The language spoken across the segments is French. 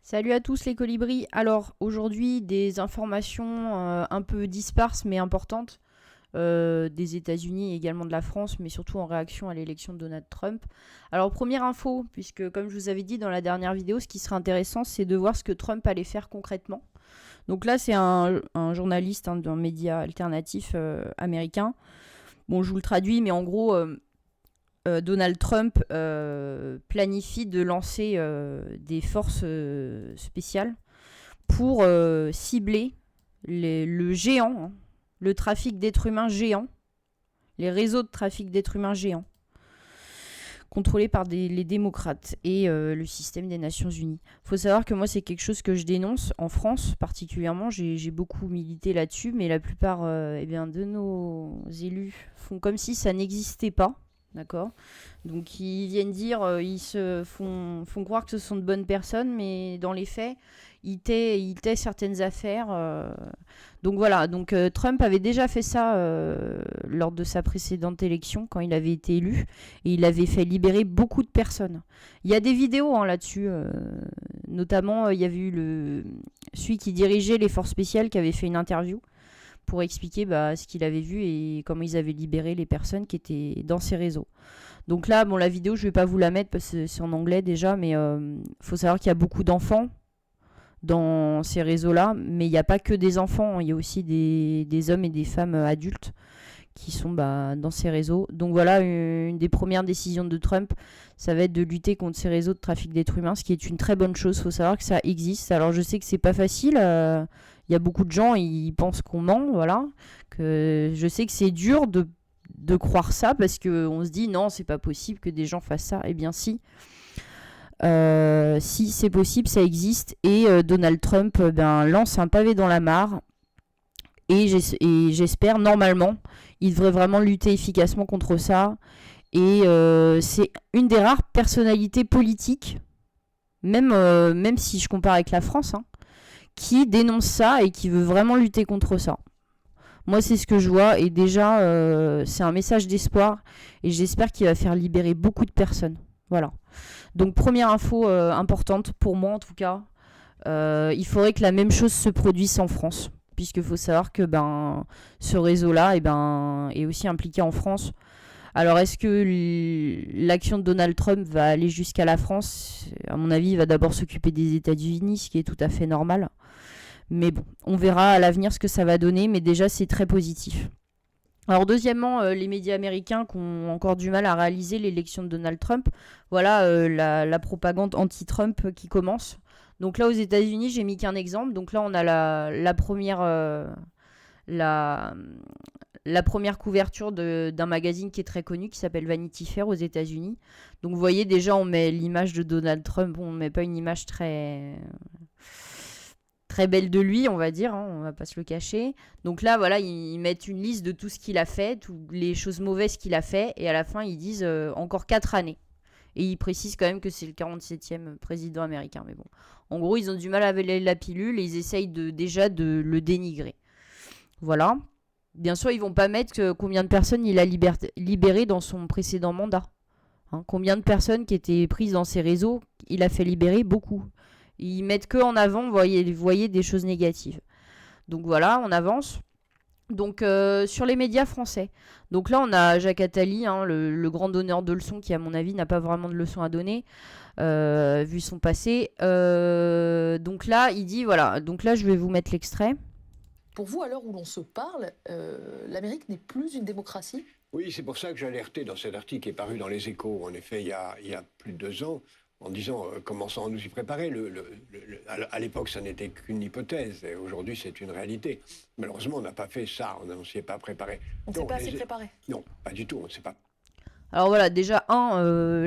Salut à tous les colibris. Alors aujourd'hui des informations un peu disparses mais importantes des États-Unis et également de la France, mais surtout en réaction à l'élection de Donald Trump. Alors première info, puisque comme je vous avais dit dans la dernière vidéo, ce qui serait intéressant c'est de voir ce que Trump allait faire concrètement. Donc là c'est un journaliste d'un média alternatif américain. Bon je vous le traduis, mais en gros Donald Trump planifie de lancer des forces spéciales pour cibler le géant, hein, le trafic d'êtres humains géant, les réseaux de trafic d'êtres humains géants, contrôlés par les démocrates et le système des Nations Unies. Il faut savoir que moi, c'est quelque chose que je dénonce en France particulièrement. J'ai beaucoup milité là-dessus, mais la plupart de nos élus font comme si ça n'existait pas. D'accord. Donc ils viennent dire, ils se font croire que ce sont de bonnes personnes, mais dans les faits, ils taient certaines affaires. Donc voilà, donc Trump avait déjà fait ça lors de sa précédente élection, quand il avait été élu, et il avait fait libérer beaucoup de personnes. Il y a des vidéos là-dessus, notamment il y avait eu celui qui dirigeait les forces spéciales qui avait fait une interview pour expliquer ce qu'il avait vu et comment ils avaient libéré les personnes qui étaient dans ces réseaux. Donc là, la vidéo, je ne vais pas vous la mettre parce que c'est en anglais déjà, mais faut savoir qu'il y a beaucoup d'enfants dans ces réseaux-là, mais il n'y a pas que des enfants, il y a aussi des hommes et des femmes adultes qui sont dans ces réseaux. Donc voilà, une des premières décisions de Trump, ça va être de lutter contre ces réseaux de trafic d'êtres humains, ce qui est une très bonne chose. Il faut savoir que ça existe. Alors je sais que c'est pas facile, il y a beaucoup de gens, ils pensent qu'on ment, voilà. Que je sais que c'est dur de croire ça, parce qu'on se dit non, c'est pas possible que des gens fassent ça. Eh bien si. Si c'est possible, ça existe. Et Donald Trump lance un pavé dans la mare. Et j'espère, normalement, il devrait vraiment lutter efficacement contre ça. Et c'est une des rares personnalités politiques, même si je compare avec la France, hein, qui dénonce ça et qui veut vraiment lutter contre ça. Moi, c'est ce que je vois. Et déjà, c'est un message d'espoir. Et j'espère qu'il va faire libérer beaucoup de personnes. Voilà. Donc, première info importante, pour moi en tout cas. Il faudrait que la même chose se produise en France. Puisqu'il faut savoir que ce réseau-là est aussi impliqué en France. Alors, est-ce que l'action de Donald Trump va aller jusqu'à la France ? À mon avis, il va d'abord s'occuper des États-Unis, ce qui est tout à fait normal. Mais bon, on verra à l'avenir ce que ça va donner, mais déjà, c'est très positif. Alors deuxièmement, les médias américains qui ont encore du mal à réaliser l'élection de Donald Trump, voilà la propagande anti-Trump qui commence. Donc là aux États-Unis, j'ai mis qu'un exemple. Donc là on a la première couverture d'un magazine qui est très connu, qui s'appelle Vanity Fair aux États-Unis. Donc vous voyez déjà on met l'image de Donald Trump, on met pas une image très belle de lui, on va dire, hein, on va pas se le cacher. Donc là, voilà, ils mettent une liste de tout ce qu'il a fait, toutes les choses mauvaises qu'il a fait, et à la fin, ils disent encore 4 années. Et ils précisent quand même que c'est le 47e président américain. Mais bon, en gros, ils ont du mal à avaler la pilule et ils essayent déjà de le dénigrer. Voilà. Bien sûr, ils vont pas mettre combien de personnes il a libéré dans son précédent mandat. Hein, combien de personnes qui étaient prises dans ces réseaux, il a fait libérer beaucoup. Ils mettent que en avant, vous voyez des choses négatives. Donc voilà, on avance. Donc sur les médias français. Donc là, on a Jacques Attali, hein, le grand donneur de leçons, qui à mon avis n'a pas vraiment de leçons à donner, vu son passé. Donc là, il dit, voilà, donc là je vais vous mettre l'extrait. Pour vous, à l'heure où l'on se parle, l'Amérique n'est plus une démocratie ? Oui, c'est pour ça que j'ai alerté dans cet article qui est paru dans les Échos, en effet, il y a plus de 2 ans, en disant commençons à nous y préparer. À l'époque, ça n'était qu'une hypothèse, et aujourd'hui, c'est une réalité. Malheureusement, on n'a pas fait ça, on ne s'y est pas préparé. On ne s'est pas assez préparé ? Non, pas du tout, on ne sait pas. Alors voilà, déjà,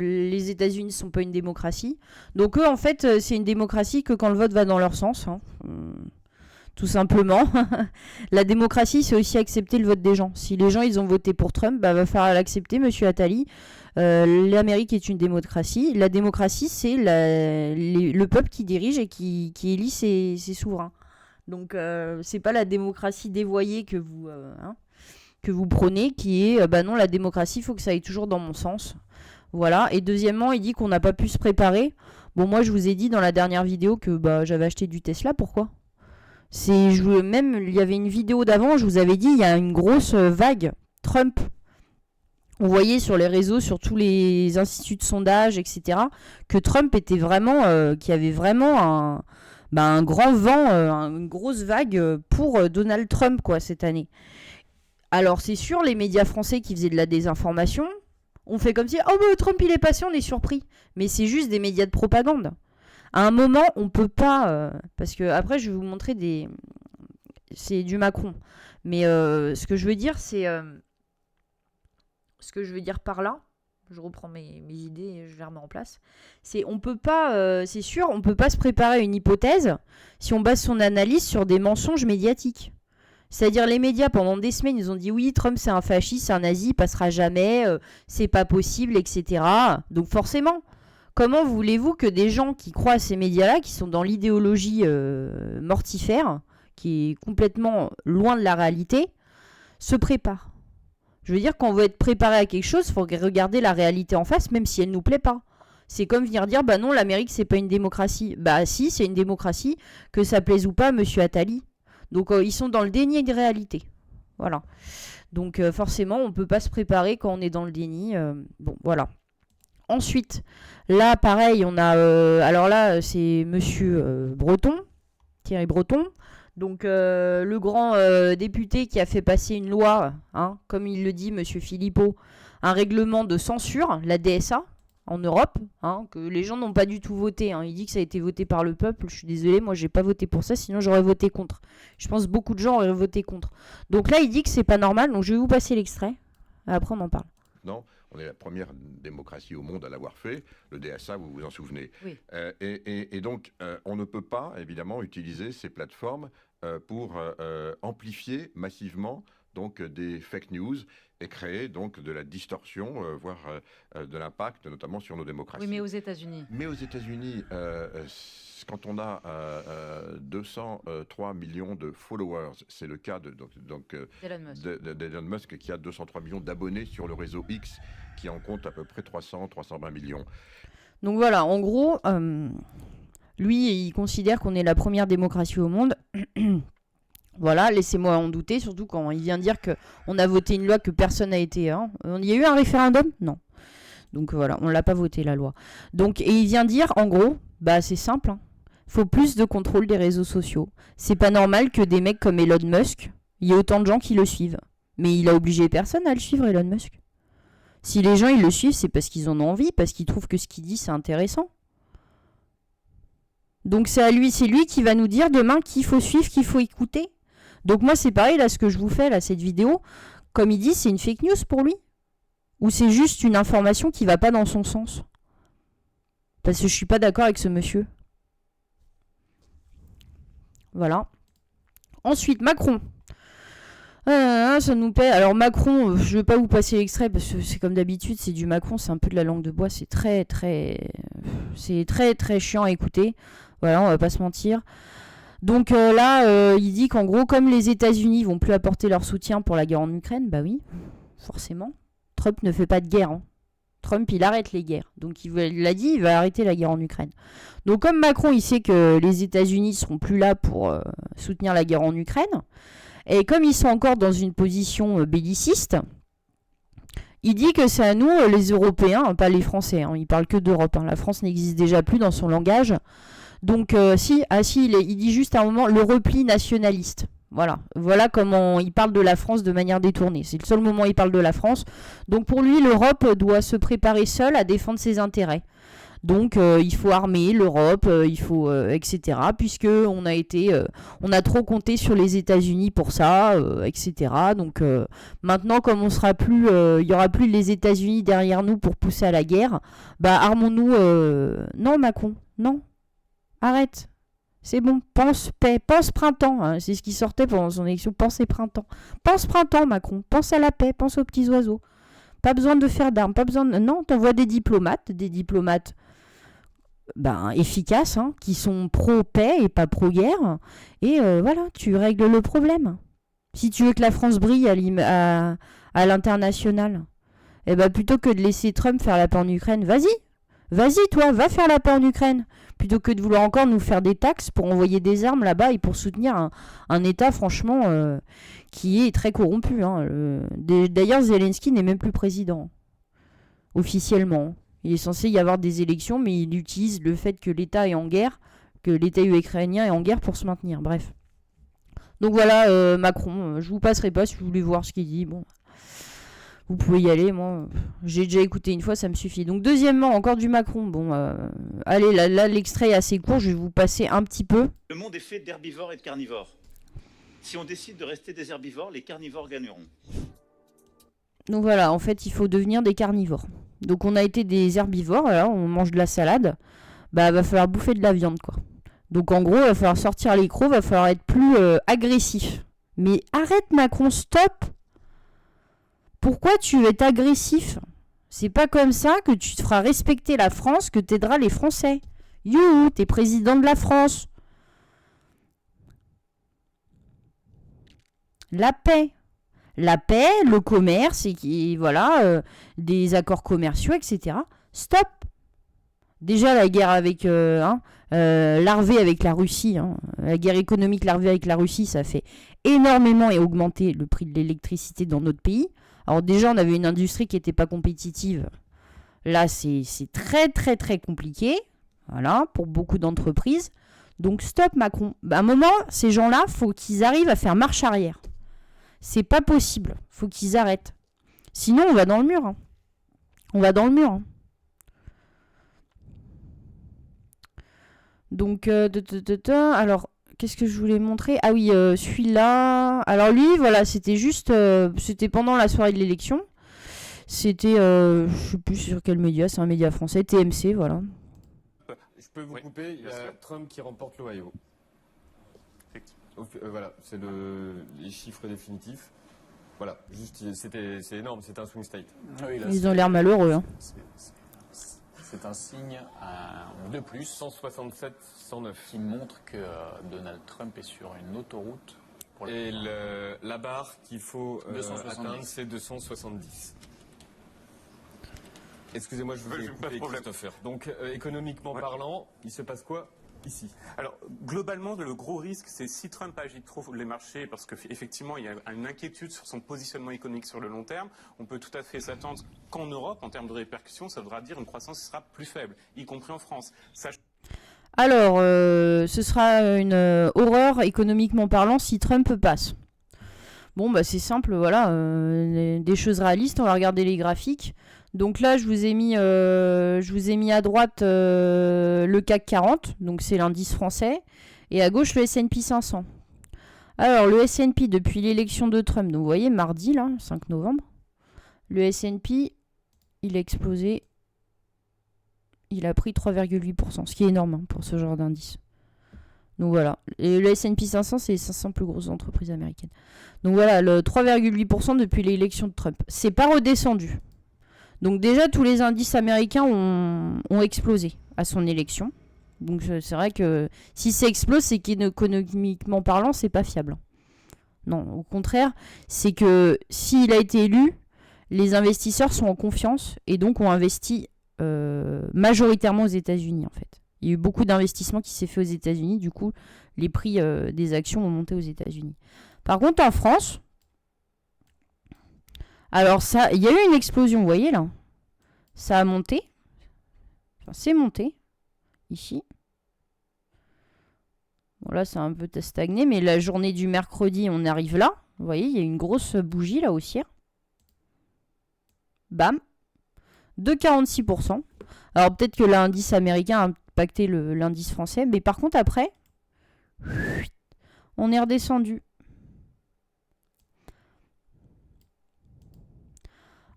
les États-Unis ne sont pas une démocratie. Donc eux, en fait, c'est une démocratie que quand le vote va dans leur sens. Hein. Tout simplement. La démocratie, c'est aussi accepter le vote des gens. Si les gens, ils ont voté pour Trump, va falloir l'accepter, monsieur Attali. L'Amérique est une démocratie. La démocratie, c'est le peuple qui dirige et qui élit ses souverains. Donc, c'est pas la démocratie dévoyée que vous prenez, qui est, non, la démocratie, il faut que ça aille toujours dans mon sens. Voilà. Et deuxièmement, il dit qu'on n'a pas pu se préparer. Bon, moi, je vous ai dit dans la dernière vidéo que j'avais acheté du Tesla. Pourquoi ? Même, il y avait une vidéo d'avant, je vous avais dit, il y a une grosse vague Trump. Vous voyez sur les réseaux, sur tous les instituts de sondage, etc., que Trump était vraiment, qu'il y avait vraiment un grand vent, une grosse vague pour Donald Trump, quoi, cette année. Alors, c'est sûr, les médias français qui faisaient de la désinformation, on fait comme si, Trump, il est passé, on est surpris. Mais c'est juste des médias de propagande. À un moment, on peut pas... parce que après, je vais vous montrer c'est du Macron. Mais ce que je veux dire, c'est... ce que je veux dire par là, je reprends mes idées et je les remets en place, c'est on peut pas... c'est sûr, on peut pas se préparer une hypothèse si on base son analyse sur des mensonges médiatiques. C'est-à-dire les médias, pendant des semaines, ils ont dit oui, Trump c'est un fasciste, c'est un nazi, il passera jamais, c'est pas possible, etc. Donc forcément... Comment voulez-vous que des gens qui croient à ces médias-là, qui sont dans l'idéologie mortifère, qui est complètement loin de la réalité, se préparent ? Je veux dire, quand on veut être préparé à quelque chose, il faut regarder la réalité en face, même si elle ne nous plaît pas. C'est comme venir dire, non, l'Amérique, c'est pas une démocratie. Si, c'est une démocratie, que ça plaise ou pas à monsieur Attali. Donc, ils sont dans le déni de réalité. Voilà. Donc, forcément, on ne peut pas se préparer quand on est dans le déni. Voilà. Ensuite, là, pareil, on a... alors là, c'est monsieur Breton, Thierry Breton. Donc, le grand député qui a fait passer une loi, comme il le dit, monsieur Philippot, un règlement de censure, la DSA, en Europe, que les gens n'ont pas du tout voté. Il dit que ça a été voté par le peuple. Je suis désolée, moi, j'ai pas voté pour ça, sinon j'aurais voté contre. Je pense que beaucoup de gens auraient voté contre. Donc là, il dit que c'est pas normal, donc je vais vous passer l'extrait. Après, on en parle. Non, on est la première démocratie au monde à l'avoir fait, le DSA, vous vous en souvenez. Oui. Et donc, on ne peut pas, évidemment, utiliser ces plateformes pour amplifier massivement donc, des fake news et créer donc de la distorsion, voire de l'impact, notamment sur nos démocraties. Oui, mais aux États-Unis. Mais aux États-Unis, quand on a 203 millions de followers, c'est le cas d'Elon Musk qui a 203 millions d'abonnés sur le réseau X, qui en compte à peu près 320 millions. Donc voilà, en gros, lui, il considère qu'on est la première démocratie au monde. Voilà, laissez-moi en douter, surtout quand il vient dire qu'on a voté une loi que personne n'a été... Il y a eu un référendum ? Non. Donc voilà, on l'a pas voté la loi. Donc, et il vient dire, en gros, c'est simple, faut plus de contrôle des réseaux sociaux. C'est pas normal que des mecs comme Elon Musk, il y ait autant de gens qui le suivent. Mais il a obligé personne à le suivre, Elon Musk. Si les gens ils le suivent, c'est parce qu'ils en ont envie, parce qu'ils trouvent que ce qu'il dit c'est intéressant. Donc c'est lui qui va nous dire demain qu'il faut suivre, qu'il faut écouter. Donc moi c'est pareil, là ce que je vous fais, là cette vidéo, comme il dit, c'est une fake news pour lui. Ou c'est juste une information qui va pas dans son sens. Parce que je suis pas d'accord avec ce monsieur. Voilà. Ensuite, Macron. Ça nous paie. Alors Macron, je vais pas vous passer l'extrait parce que c'est comme d'habitude, c'est du Macron, c'est un peu de la langue de bois, c'est très chiant à écouter. Voilà, on va pas se mentir. Donc là, il dit qu'en gros, comme les États-Unis vont plus apporter leur soutien pour la guerre en Ukraine, oui, forcément. Trump ne fait pas de guerre. Trump, il arrête les guerres. Donc il l'a dit, il va arrêter la guerre en Ukraine. Donc comme Macron, il sait que les États-Unis seront plus là pour soutenir la guerre en Ukraine, et comme ils sont encore dans une position belliciste, il dit que c'est à nous, les Européens, pas les Français, il parle que d'Europe. La France n'existe déjà plus dans son langage. Donc il dit juste à un moment le repli nationaliste. Voilà comment il parle de la France de manière détournée. C'est le seul moment où il parle de la France. Donc pour lui, l'Europe doit se préparer seule à défendre ses intérêts. Donc il faut armer l'Europe, il faut etc. Puisque on a trop compté sur les États-Unis pour ça, etc. Donc maintenant, comme on sera plus, il y aura plus les États-Unis derrière nous pour pousser à la guerre, armons-nous. Non, Macron, non, arrête. C'est bon, pense paix, pense printemps. C'est ce qui sortait pendant son élection, pensez printemps. Pense printemps, Macron, pense à la paix, pense aux petits oiseaux. Pas besoin de faire d'armes, pas besoin de... Non, t'envoies des diplomates efficaces, qui sont pro-paix et pas pro-guerre. Et voilà, tu règles le problème. Si tu veux que la France brille à l'international, plutôt que de laisser Trump faire la paix en Ukraine, vas-y, Vas-y, toi, va faire la paix en Ukraine. Plutôt que de vouloir encore nous faire des taxes pour envoyer des armes là-bas et pour soutenir un État, franchement, qui est très corrompu. Hein. D'ailleurs, Zelensky n'est même plus président, officiellement. Il est censé y avoir des élections, mais il utilise le fait que l'État est en guerre, que l'État ukrainien est en guerre pour se maintenir. Bref. Donc voilà, Macron, je vous passerai pas si vous voulez voir ce qu'il dit. Bon, vous pouvez y aller, moi, j'ai déjà écouté une fois, ça me suffit. Donc deuxièmement, encore du Macron. Bon, allez, là l'extrait est assez court, je vais vous passer un petit peu. Le monde est fait d'herbivores et de carnivores. Si on décide de rester des herbivores, les carnivores gagneront. Donc voilà, en fait, il faut devenir des carnivores. Donc on a été des herbivores, voilà, on mange de la salade, bah va falloir bouffer de la viande, quoi. Donc en gros, va falloir sortir les crocs, va falloir être plus agressif. Mais arrête Macron, stop. Pourquoi tu veux être agressif? C'est pas comme ça que tu te feras respecter la France, que t'aideras les Français. You, t'es président de la France. La paix. La paix, le commerce, et voilà, des accords commerciaux, etc. Stop. Déjà la guerre avec larvée avec la Russie, la guerre économique larvée avec la Russie, ça fait énormément et augmenter le prix de l'électricité dans notre pays. Alors déjà, on avait une industrie qui n'était pas compétitive. Là, c'est très très très compliqué, voilà, pour beaucoup d'entreprises. Donc stop Macron. À un moment, ces gens-là, faut qu'ils arrivent à faire marche arrière. C'est pas possible. Faut qu'ils arrêtent. Sinon, on va dans le mur. Hein. On va dans le mur. Hein. Donc, alors, qu'est-ce que je voulais montrer? Ah oui, celui-là. Alors lui, voilà, c'était juste, c'était pendant la soirée de l'élection. C'était, je sais plus sur quel média, c'est un média français, TMC, voilà. Je peux vous couper, il y a Trump qui remporte l'Ohio. Voilà, c'est les chiffres définitifs. Voilà, juste, c'est énorme, c'est un swing state. Oui, là, ils ont l'air malheureux. Hein. C'est un signe de plus 167, 109. qui montre que Donald Trump est sur une autoroute. Pour Et la barre qu'il faut 270. atteindre, c'est 270. Excusez-moi, je vous ai coupé, Christopher. Donc, économiquement parlant, il se passe quoi ici? Alors, globalement, le gros risque, c'est si Trump agite trop les marchés, parce qu'effectivement, il y a une inquiétude sur son positionnement économique sur le long terme, on peut tout à fait s'attendre qu'en Europe, en termes de répercussions, ça voudra dire une croissance qui sera plus faible, y compris en France. Alors, ce sera une horreur économiquement parlant si Trump passe. Bon, bah c'est simple, voilà, des choses réalistes, on va regarder les graphiques. Donc là, je vous ai mis à droite le CAC 40, donc c'est l'indice français, et à gauche le S&P 500. Alors le S&P depuis l'élection de Trump, donc vous voyez mardi là, 5 novembre, le S&P, il a explosé, il a pris 3,8%, ce qui est énorme pour ce genre d'indice. Donc voilà, et le S&P 500, c'est les 500 plus grosses entreprises américaines. Donc voilà, le 3,8% depuis l'élection de Trump. C'est pas redescendu. Donc déjà, tous les indices américains ont explosé à son élection. Donc c'est vrai que si ça explose, c'est qu'économiquement parlant, c'est pas fiable. Non, au contraire, c'est que s'il a été élu, les investisseurs sont en confiance et donc ont investi majoritairement aux États-Unis en fait. Il y a eu beaucoup d'investissements qui s'est fait aux États-Unis, du coup, les prix des actions ont monté aux États-Unis. Par contre, en France, alors ça, il y a eu une explosion, vous voyez là. Ça a monté. Enfin, c'est monté. Ici. Bon là, c'est un peu stagné, mais la journée du mercredi, on arrive là. Vous voyez, il y a une grosse bougie là haussière. Bam. De 46%. Alors peut-être que l'indice américain a impacté l'indice français, mais par contre après, on est redescendu.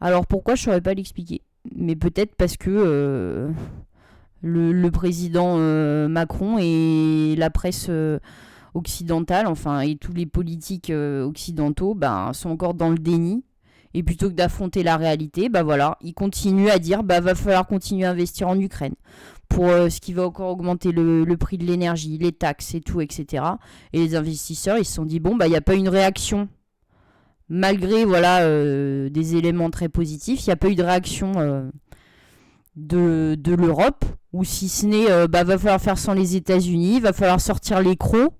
Alors pourquoi, je ne saurais pas l'expliquer. Mais peut-être parce que le président Macron et la presse occidentale, enfin, et tous les politiques occidentaux, sont encore dans le déni. Et plutôt que d'affronter la réalité, voilà, ils continuent à dire va falloir continuer à investir en Ukraine pour ce qui va encore augmenter le prix de l'énergie, les taxes et tout, etc. Et les investisseurs, ils se sont dit il n'y a pas une réaction. Malgré des éléments très positifs, il n'y a pas eu de réaction de l'Europe, ou si ce n'est, va falloir faire sans les États-Unis, va falloir sortir les crocs.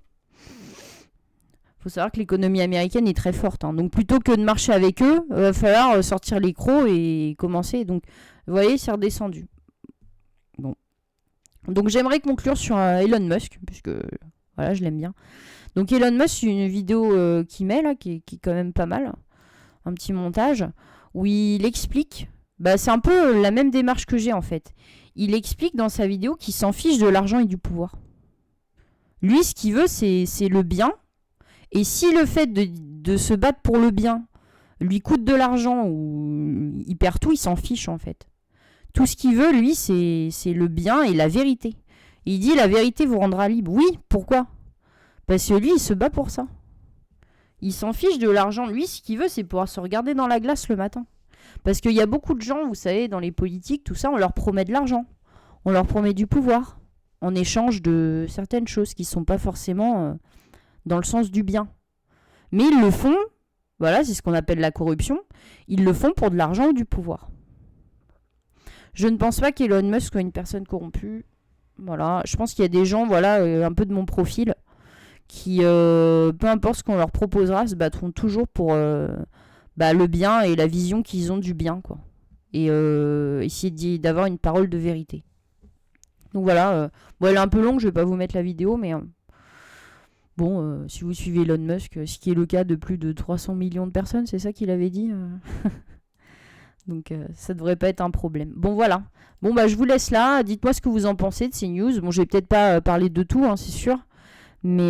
Il faut savoir que l'économie américaine est très forte. Hein. Donc plutôt que de marcher avec eux, il va falloir sortir les crocs et commencer. Donc vous voyez, c'est redescendu. Bon. Donc j'aimerais conclure sur Elon Musk, puisque voilà, je l'aime bien. Donc Elon Musk, c'est une vidéo qu'il met là, qui est quand même pas mal. Un petit montage où il explique. C'est un peu la même démarche que j'ai en fait. Il explique dans sa vidéo qu'il s'en fiche de l'argent et du pouvoir. Lui, ce qu'il veut, c'est le bien. Et si le fait de se battre pour le bien lui coûte de l'argent ou il perd tout, il s'en fiche en fait. Tout ce qu'il veut, lui, c'est le bien et la vérité. Il dit la vérité vous rendra libre. Oui, pourquoi ? Parce que lui, il se bat pour ça. Il s'en fiche de l'argent. Lui, ce qu'il veut, c'est pouvoir se regarder dans la glace le matin. Parce qu'il y a beaucoup de gens, vous savez, dans les politiques, tout ça, on leur promet de l'argent. On leur promet du pouvoir. En échange de certaines choses qui ne sont pas forcément dans le sens du bien. Mais ils le font, voilà, c'est ce qu'on appelle la corruption, ils le font pour de l'argent ou du pouvoir. Je ne pense pas qu'Elon Musk soit une personne corrompue. Voilà, je pense qu'il y a des gens, voilà, un peu de mon profil, qui, peu importe ce qu'on leur proposera, se battront toujours pour le bien et la vision qu'ils ont du bien, quoi. Et essayer d'avoir une parole de vérité. Donc voilà, elle est un peu longue, je vais pas vous mettre la vidéo, mais si vous suivez Elon Musk, ce qui est le cas de plus de 300 millions de personnes, c'est ça qu'il avait dit. Donc ça devrait pas être un problème. Bon voilà. Je vous laisse là. Dites-moi ce que vous en pensez de ces news. Bon, je vais peut-être pas parler de tout, hein, c'est sûr. Mais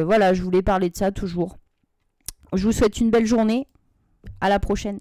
voilà, je voulais parler de ça toujours. Je vous souhaite une belle journée. À la prochaine.